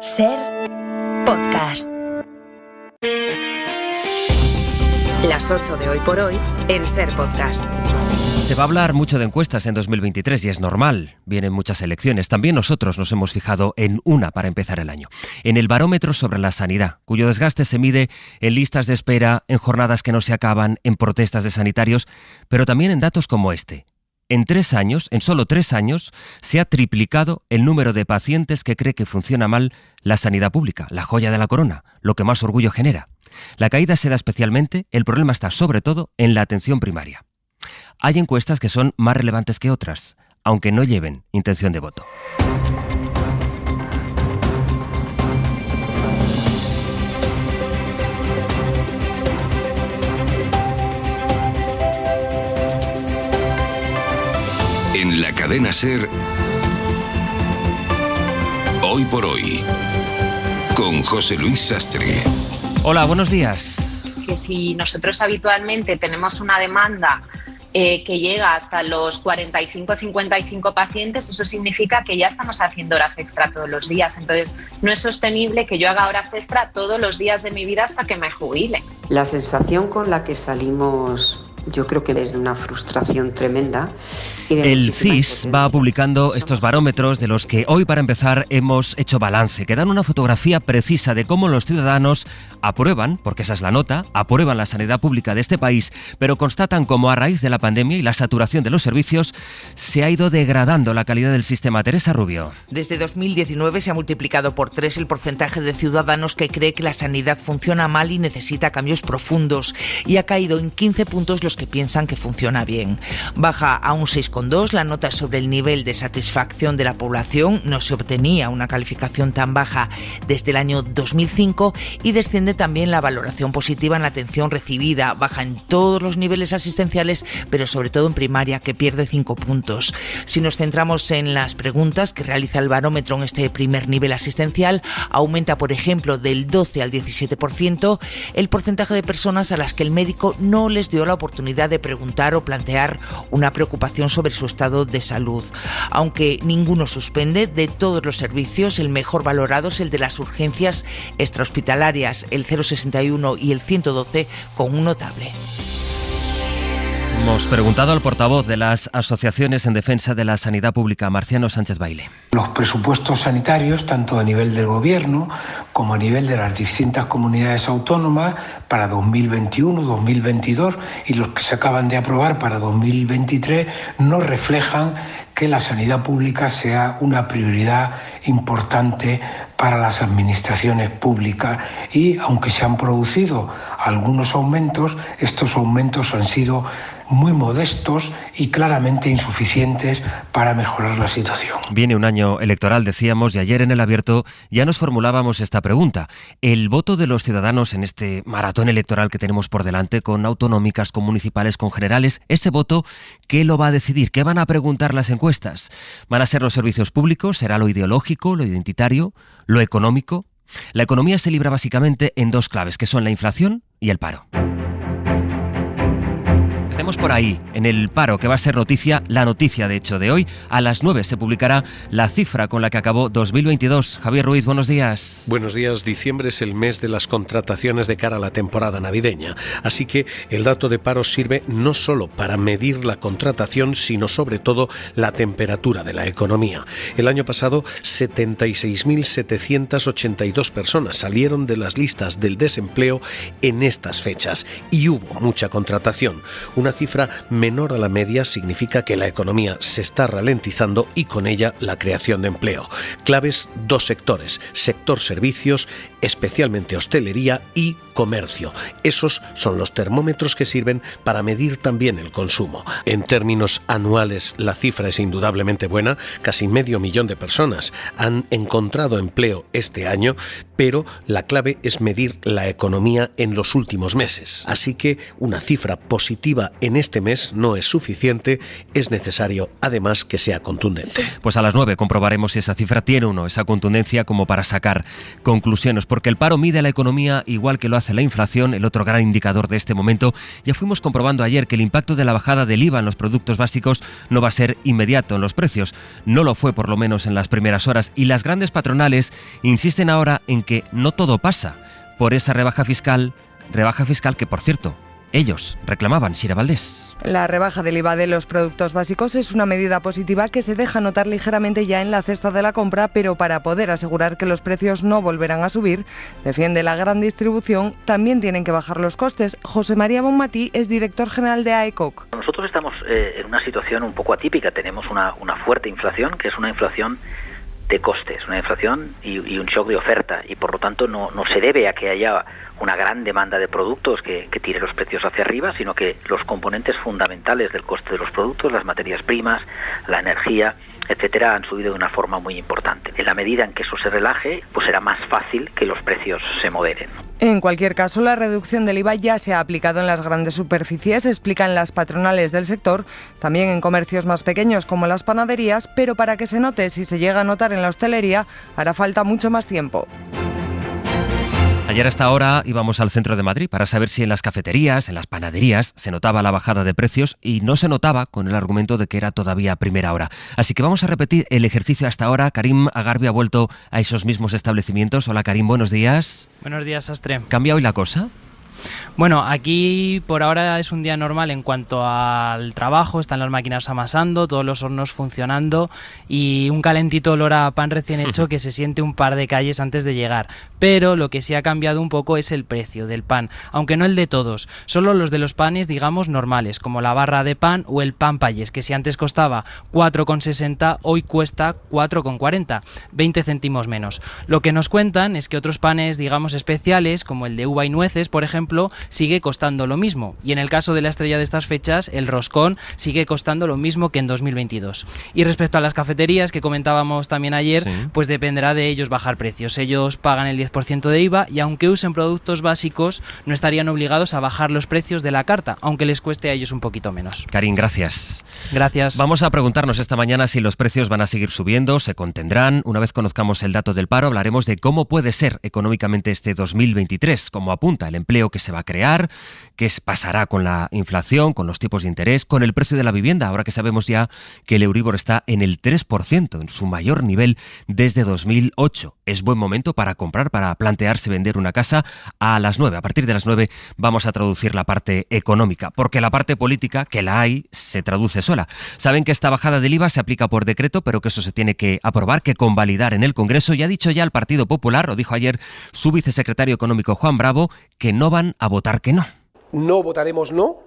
Ser Podcast. Las 8 de Hoy por Hoy en Ser Podcast. Se va a hablar mucho de encuestas en 2023 y es normal. Vienen muchas elecciones. También nosotros nos hemos fijado en una para empezar el año. En el barómetro sobre la sanidad, cuyo desgaste se mide en listas de espera, en jornadas que no se acaban, en protestas de sanitarios, pero también en datos como este. En solo 3 años, se ha triplicado el número de pacientes que cree que funciona mal la sanidad pública, la joya de la corona, lo que más orgullo genera. La caída se da especialmente, el problema está sobre todo en la atención primaria. Hay encuestas que son más relevantes que otras, aunque no lleven intención de voto. En la cadena SER, Hoy por Hoy, con José Luis Sastre. Hola, buenos días. Que si nosotros habitualmente tenemos una demanda que llega hasta los 45-55 pacientes, eso significa que ya estamos haciendo horas extra todos los días. Entonces, no es sostenible que yo haga horas extra todos los días de mi vida hasta que me jubile. La sensación con la que salimos, yo creo que es de una frustración tremenda. El CIS va publicando estos barómetros de los que hoy, para empezar, hemos hecho balance, que dan una fotografía precisa de cómo los ciudadanos aprueban, porque esa es la nota, aprueban la sanidad pública de este país, pero constatan cómo a raíz de la pandemia y la saturación de los servicios se ha ido degradando la calidad del sistema. Teresa Rubio. Desde 2019 se ha multiplicado por 3 el porcentaje de ciudadanos que cree que la sanidad funciona mal y necesita cambios profundos, y ha caído en 15 puntos los que piensan que funciona bien. Baja a un 6,2 la nota sobre el nivel de satisfacción de la población. No se obtenía una calificación tan baja desde el año 2005, y desciende también la valoración positiva en la atención recibida. Baja en todos los niveles asistenciales, pero sobre todo en primaria, que pierde 5 puntos. Si nos centramos en las preguntas que realiza el barómetro en este primer nivel asistencial, aumenta, por ejemplo, del 12 al 17% el porcentaje de personas a las que el médico no les dio la oportunidad de preguntar o plantear una preocupación sobre su estado de salud. Aunque ninguno suspende, de todos los servicios, el mejor valorado es el de las urgencias extrahospitalarias, el 061 y el 112, con un notable. Hemos preguntado al portavoz de las asociaciones en defensa de la sanidad pública, Marciano Sánchez Baile. Los presupuestos sanitarios, tanto a nivel del gobierno como a nivel de las distintas comunidades autónomas para 2021, 2022 y los que se acaban de aprobar para 2023, no reflejan que la sanidad pública sea una prioridad importante para las administraciones públicas, y aunque se han producido algunos aumentos, estos aumentos han sido muy modestos y claramente insuficientes para mejorar la situación. Viene un año electoral, decíamos, y ayer en El Abierto ya nos formulábamos esta pregunta. El voto de los ciudadanos en este maratón electoral que tenemos por delante, con autonómicas, con municipales, con generales, ese voto, ¿qué lo va a decidir? ¿Qué van a preguntar las encuestas? ¿Van a ser los servicios públicos? ¿Será lo ideológico, lo identitario, lo económico? La economía se libra básicamente en 2 claves, que son la inflación y el paro. Empecemos por ahí, en el paro, que va a ser noticia, la noticia de hecho de hoy. A las 9 se publicará la cifra con la que acabó 2022. Javier Ruiz, buenos días. Buenos días. Diciembre es el mes de las contrataciones de cara a la temporada navideña. Así que el dato de paro sirve no solo para medir la contratación, sino sobre todo la temperatura de la economía. El año pasado, 76.782 personas salieron de las listas del desempleo en estas fechas, y hubo mucha contratación. Una cifra menor a la media significa que la economía se está ralentizando y con ella la creación de empleo. Claves: 2 sectores: sector servicios, especialmente hostelería, y comercio. Esos son los termómetros que sirven para medir también el consumo. En términos anuales, la cifra es indudablemente buena. Casi 500.000 de personas han encontrado empleo este año, pero la clave es medir la economía en los últimos meses. Así que una cifra positiva en este mes no es suficiente, es necesario además que sea contundente. Pues a las 9 comprobaremos si esa cifra tiene o no esa contundencia como para sacar conclusiones, porque el paro mide la economía igual que lo hace traduce la inflación, el otro gran indicador de este momento. Ya fuimos comprobando ayer que el impacto de la bajada del IVA en los productos básicos no va a ser inmediato en los precios. No lo fue, por lo menos en las primeras horas, y las grandes patronales insisten ahora en que no todo pasa por esa rebaja fiscal que, por cierto, ellos reclamaban. Sira Valdés. La rebaja del IVA de los productos básicos es una medida positiva que se deja notar ligeramente ya en la cesta de la compra, pero para poder asegurar que los precios no volverán a subir, defiende la gran distribución, también tienen que bajar los costes. José María Bonmatí es director general de AECOC. Nosotros estamos en una situación un poco atípica. Tenemos una fuerte inflación, que es una inflación de costes, una inflación y un shock de oferta, y por lo tanto no se debe a que haya una gran demanda de productos que tire los precios hacia arriba, sino que los componentes fundamentales del coste de los productos, las materias primas, la energía, etcétera, han subido de una forma muy importante. En la medida en que eso se relaje, pues será más fácil que los precios se moderen. En cualquier caso, la reducción del IVA ya se ha aplicado en las grandes superficies, explican las patronales del sector, también en comercios más pequeños como las panaderías, pero para que se note, si se llega a notar en la hostelería, hará falta mucho más tiempo. Ayer a esta hora íbamos al centro de Madrid para saber si en las cafeterías, en las panaderías, se notaba la bajada de precios, y no se notaba con el argumento de que era todavía primera hora. Así que vamos a repetir el ejercicio hasta ahora. Karim Agarbi ha vuelto a esos mismos establecimientos. Hola Karim, buenos días. Buenos días, Sastre. ¿Cambia hoy la cosa? Bueno, aquí por ahora es un día normal en cuanto al trabajo, están las máquinas amasando, todos los hornos funcionando y un calentito olor a pan recién hecho que se siente un par de calles antes de llegar. Pero lo que sí ha cambiado un poco es el precio del pan, aunque no el de todos, solo los de los panes, digamos, normales, como la barra de pan o el pan payés, que si antes costaba 4,60, hoy cuesta 4,40, 20 céntimos menos. Lo que nos cuentan es que otros panes, digamos, especiales, como el de uva y nueces, por ejemplo, sigue costando lo mismo, y en el caso de la estrella de estas fechas, el roscón, sigue costando lo mismo que en 2022. Y respecto a las cafeterías que comentábamos también ayer, sí, pues dependerá de ellos bajar precios. Ellos pagan el 10% de IVA y aunque usen productos básicos, no estarían obligados a bajar los precios de la carta, aunque les cueste a ellos un poquito menos. Karim, gracias. Gracias. Vamos a preguntarnos esta mañana si los precios van a seguir subiendo, se contendrán. Una vez conozcamos el dato del paro, hablaremos de cómo puede ser económicamente este 2023, como apunta el empleo que se va a crear, qué pasará con la inflación, con los tipos de interés, con el precio de la vivienda, ahora que sabemos ya que el Euribor está en el 3%, en su mayor nivel desde 2008. Es buen momento para comprar, para plantearse vender una casa a las 9. A partir de las 9 vamos a traducir la parte económica, porque la parte política, que la hay, se traduce sola. Saben que esta bajada del IVA se aplica por decreto, pero que eso se tiene que aprobar, que convalidar en el Congreso, y ha dicho ya el Partido Popular, lo dijo ayer su vicesecretario económico Juan Bravo, que no van a votar que no. No votaremos no,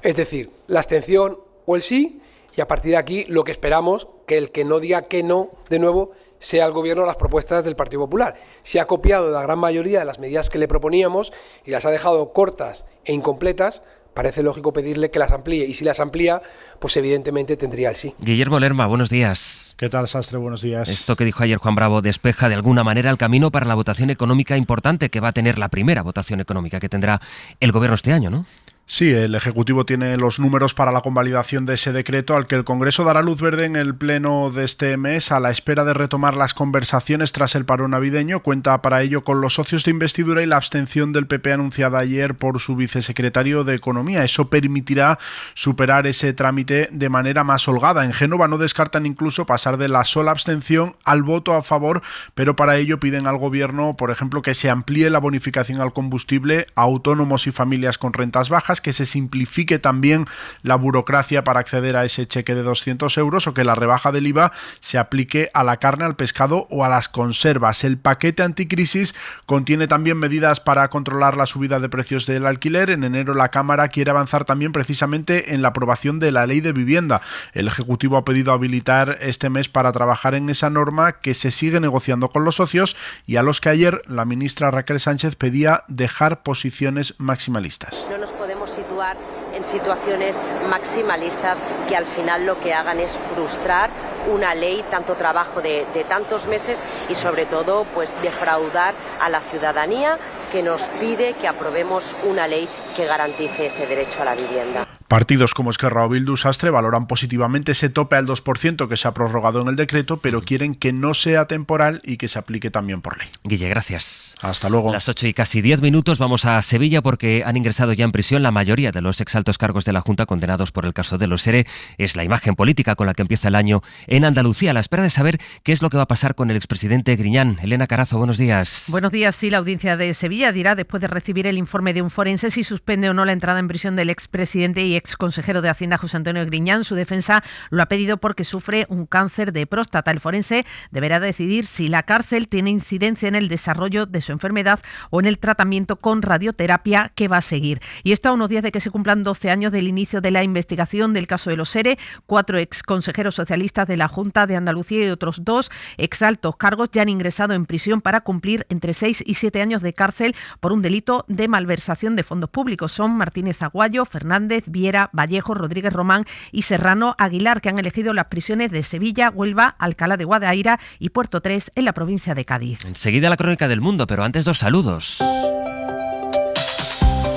es decir, la abstención o el sí, y a partir de aquí lo que esperamos, que el que no diga que no, de nuevo, sea el Gobierno las propuestas del Partido Popular. Se ha copiado de la gran mayoría de las medidas que le proponíamos y las ha dejado cortas e incompletas. Parece lógico pedirle que las amplíe, y si las amplía, pues evidentemente tendría el sí. Guillermo Lerma, buenos días. ¿Qué tal, Sastre? Buenos días. Esto que dijo ayer Juan Bravo despeja de alguna manera el camino para la votación económica importante que va a tener, la primera votación económica que tendrá el Gobierno este año, ¿no? Sí, el Ejecutivo tiene los números para la convalidación de ese decreto al que el Congreso dará luz verde en el pleno de este mes, a la espera de retomar las conversaciones tras el paro navideño. Cuenta para ello con los socios de investidura y la abstención del PP anunciada ayer por su vicesecretario de Economía. Eso permitirá superar ese trámite de manera más holgada. En Génova no descartan incluso pasar de la sola abstención al voto a favor, pero para ello piden al Gobierno, por ejemplo, que se amplíe la bonificación al combustible a autónomos y familias con rentas bajas, que se simplifique también la burocracia para acceder a ese cheque de 200 euros o que la rebaja del IVA se aplique a la carne, al pescado o a las conservas. El paquete anticrisis contiene también medidas para controlar la subida de precios del alquiler. En enero la Cámara quiere avanzar también precisamente en la aprobación de la Ley de Vivienda. El Ejecutivo ha pedido habilitar este mes para trabajar en esa norma, que se sigue negociando con los socios y a los que ayer la ministra Raquel Sánchez pedía dejar posiciones maximalistas. No nos podemos situar en situaciones maximalistas que al final lo que hagan es frustrar una ley, tanto trabajo de tantos meses y sobre todo pues defraudar a la ciudadanía que nos pide que aprobemos una ley que garantice ese derecho a la vivienda. Partidos como Esquerra o Bildu, Sastre, valoran positivamente ese tope al 2% que se ha prorrogado en el decreto, pero quieren que no sea temporal y que se aplique también por ley. Guille, gracias. Hasta luego. Las 8 y casi 10 minutos vamos a Sevilla porque han ingresado ya en prisión la mayoría de los exaltos cargos de la Junta condenados por el caso de los ERE. Es la imagen política con la que empieza el año en Andalucía, a la espera de saber qué es lo que va a pasar con el expresidente Griñán. Elena Carazo, buenos días. Buenos días. Sí, la audiencia de Sevilla dirá, después de recibir el informe de un forense, si suspende o no la entrada en prisión del expresidente y exconsejero de Hacienda José Antonio Griñán. Su defensa lo ha pedido porque sufre un cáncer de próstata. El forense deberá decidir si la cárcel tiene incidencia en el desarrollo de su enfermedad o en el tratamiento con radioterapia que va a seguir. Y esto a unos días de que se cumplan 12 años del inicio de la investigación del caso de los ERE. 4 exconsejeros socialistas de la Junta de Andalucía y otros 2 exaltos cargos ya han ingresado en prisión para cumplir entre 6 y 7 años de cárcel por un delito de malversación de fondos públicos. Son Martínez Aguayo, Fernández, Viera, Vallejo, Rodríguez Román y Serrano Aguilar, que han elegido las prisiones de Sevilla, Huelva, Alcalá de Guadaira y Puerto 3 en la provincia de Cádiz. Enseguida la crónica del mundo, pero antes 2 saludos.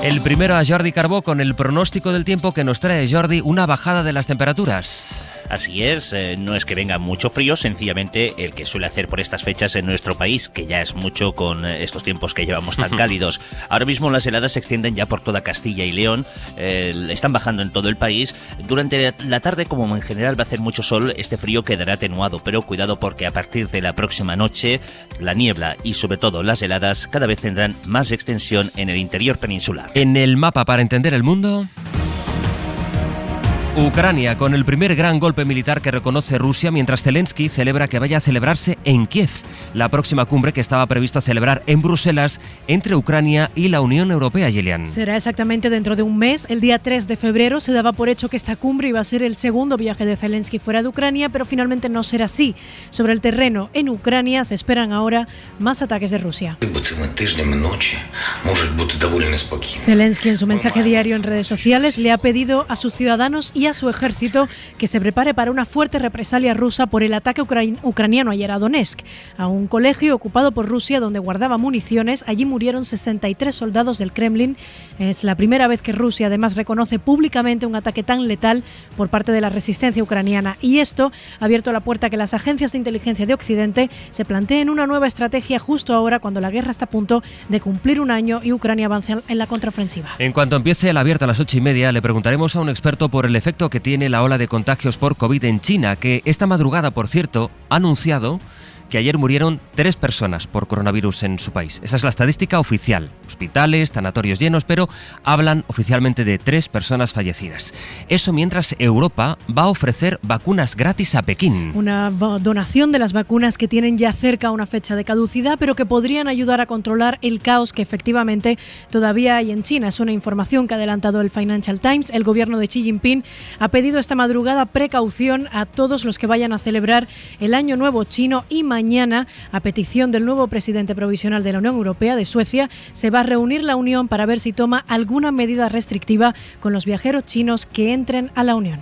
El primero a Jordi Carbó con el pronóstico del tiempo que nos trae Jordi, una bajada de las temperaturas. Así es, no es que venga mucho frío, sencillamente el que suele hacer por estas fechas en nuestro país, que ya es mucho con estos tiempos que llevamos tan cálidos. Ahora mismo las heladas se extienden ya por toda Castilla y León, están bajando en todo el país. Durante la tarde, como en general va a hacer mucho sol, este frío quedará atenuado, pero cuidado porque a partir de la próxima noche, la niebla y sobre todo las heladas cada vez tendrán más extensión en el interior peninsular. En el mapa para entender el mundo... Ucrania, con el primer gran golpe militar que reconoce Rusia, mientras Zelensky celebra que vaya a celebrarse en Kiev, la próxima cumbre que estaba previsto celebrar en Bruselas entre Ucrania y la Unión Europea, Gillian. Será exactamente dentro de un mes, el día 3 de febrero. Se daba por hecho que esta cumbre iba a ser el segundo viaje de Zelensky fuera de Ucrania, pero finalmente no será así. Sobre el terreno en Ucrania se esperan ahora más ataques de Rusia. Zelensky, en su mensaje diario en redes sociales, le ha pedido a sus ciudadanos y a su ejército que se prepare para una fuerte represalia rusa por el ataque ucraniano ayer a Donetsk, a un colegio ocupado por Rusia donde guardaba municiones. Allí murieron 63 soldados del Kremlin. Es la primera vez que Rusia además reconoce públicamente un ataque tan letal por parte de la resistencia ucraniana, y esto ha abierto la puerta a que las agencias de inteligencia de Occidente se planteen una nueva estrategia justo ahora, cuando la guerra está a punto de cumplir un año y Ucrania avanza en la contraofensiva. En cuanto empiece el abierto a las 8:30, le preguntaremos a un experto por el efecto que tiene la ola de contagios por COVID en China, que esta madrugada, por cierto, ha anunciado que ayer murieron 3 personas por coronavirus en su país. Esa es la estadística oficial. Hospitales, sanatorios llenos, pero hablan oficialmente de 3 personas fallecidas. Eso mientras Europa va a ofrecer vacunas gratis a Pekín. Una donación de las vacunas que tienen ya cerca una fecha de caducidad, pero que podrían ayudar a controlar el caos que efectivamente todavía hay en China. Es una información que ha adelantado el Financial Times. El gobierno de Xi Jinping ha pedido esta madrugada precaución a todos los que vayan a celebrar el Año Nuevo chino, y mañana, a petición del nuevo presidente provisional de la Unión Europea, de Suecia, se va a reunir la Unión para ver si toma alguna medida restrictiva con los viajeros chinos que entren a la Unión.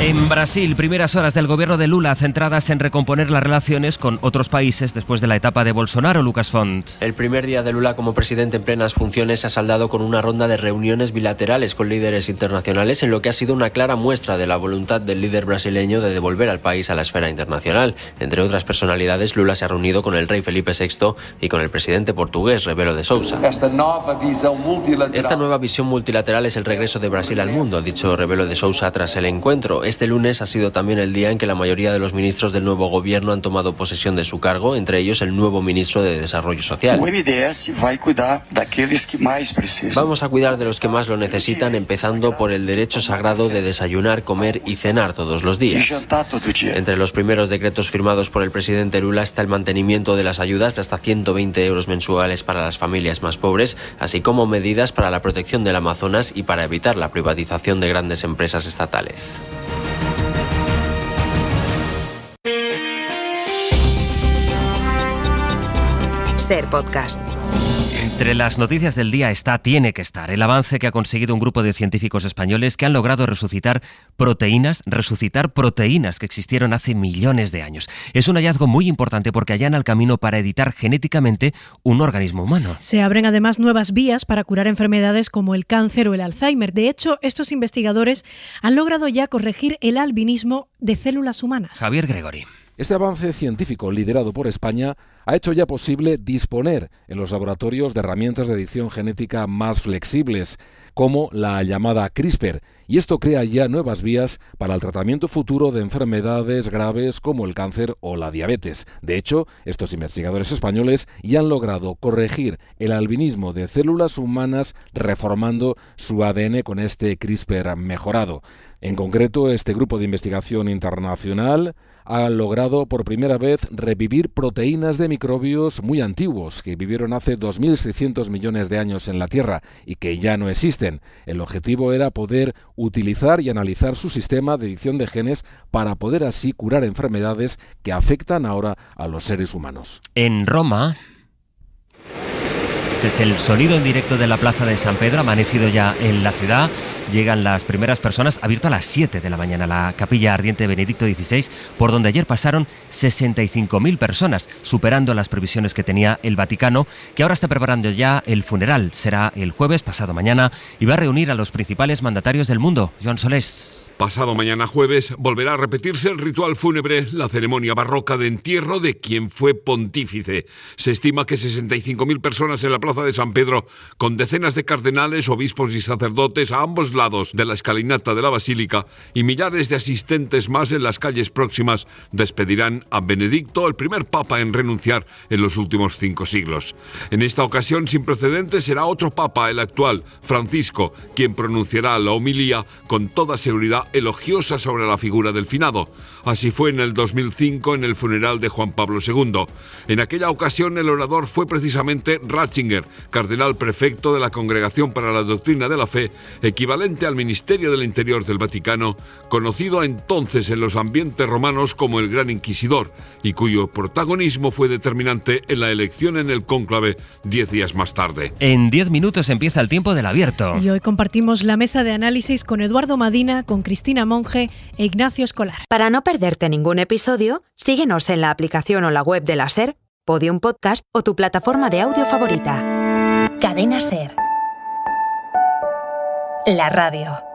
En Brasil, primeras horas del gobierno de Lula centradas en recomponer las relaciones con otros países después de la etapa de Bolsonaro, Lucas Font. El primer día de Lula como presidente en plenas funciones se ha saldado con una ronda de reuniones bilaterales con líderes internacionales, en lo que ha sido una clara muestra de la voluntad del líder brasileño de devolver al país a la esfera internacional. Entre otras personalidades, Lula se ha reunido con el rey Felipe VI y con el presidente portugués Rebelo de Sousa. Esta nueva visión multilateral es el regreso de Brasil al mundo, ha dicho Rebelo de Sousa tras el encuentro. Este lunes ha sido también el día en que la mayoría de los ministros del nuevo gobierno han tomado posesión de su cargo, entre ellos el nuevo ministro de Desarrollo Social. Vamos a cuidar de los que más lo necesitan, empezando por el derecho sagrado de desayunar, comer y cenar todos los días. Entre los primeros decretos firmados por el presidente Lula está el mantenimiento de las ayudas de hasta 120 euros mensuales para las familias más pobres, así como medidas para la protección del Amazonas y para evitar la privatización de grandes empresas estatales. Ser podcast. Entre las noticias del día tiene que estar el avance que ha conseguido un grupo de científicos españoles que han logrado resucitar proteínas que existieron hace millones de años. Es un hallazgo muy importante porque allana el camino para editar genéticamente un organismo humano. Se abren además nuevas vías para curar enfermedades como el cáncer o el Alzheimer. De hecho, estos investigadores han logrado ya corregir el albinismo de células humanas. Javier Gregori. Este avance científico liderado por España ha hecho ya posible disponer en los laboratorios de herramientas de edición genética más flexibles, como la llamada CRISPR, y esto crea ya nuevas vías para el tratamiento futuro de enfermedades graves como el cáncer o la diabetes. De hecho, estos investigadores españoles ya han logrado corregir el albinismo de células humanas reformando su ADN con este CRISPR mejorado. En concreto, este grupo de investigación internacional ha logrado por primera vez revivir proteínas de microbios muy antiguos que vivieron hace 2.600 millones de años en la Tierra y que ya no existen. El objetivo era poder utilizar y analizar su sistema de edición de genes para poder así curar enfermedades que afectan ahora a los seres humanos. En Roma, este es el sonido en directo de la Plaza de San Pedro, amanecido ya en la ciudad. Llegan las primeras personas, abierto a las 7 de la mañana, la capilla ardiente de Benedicto XVI, por donde ayer pasaron 65.000 personas, superando las previsiones que tenía el Vaticano, que ahora está preparando ya el funeral. Será el jueves, pasado mañana, y va a reunir a los principales mandatarios del mundo. Joan Solés. Pasado mañana jueves volverá a repetirse el ritual fúnebre, la ceremonia barroca de entierro de quien fue pontífice. Se estima que 65.000 personas en la Plaza de San Pedro, con decenas de cardenales, obispos y sacerdotes a ambos lados de la escalinata de la Basílica y millares de asistentes más en las calles próximas, despedirán a Benedicto, el primer papa en renunciar en los últimos 5 siglos. En esta ocasión sin precedentes será otro papa, el actual, Francisco, quien pronunciará la homilía con toda seguridad elogiosa sobre la figura del finado. Así fue en el 2005 en el funeral de Juan Pablo II. En aquella ocasión el orador fue precisamente Ratzinger, cardenal prefecto de la Congregación para la Doctrina de la Fe, equivalente al Ministerio del Interior del Vaticano, conocido entonces en los ambientes romanos como el Gran Inquisidor, y cuyo protagonismo fue determinante en la elección en el cónclave 10 días más tarde. En 10 minutos empieza el tiempo del abierto. Y hoy compartimos la mesa de análisis con Eduardo Madina, con Cristina Monge e Ignacio Escolar. Para no perderte ningún episodio, síguenos en la aplicación o la web de la SER, Podium Podcast o tu plataforma de audio favorita. Cadena SER. La radio.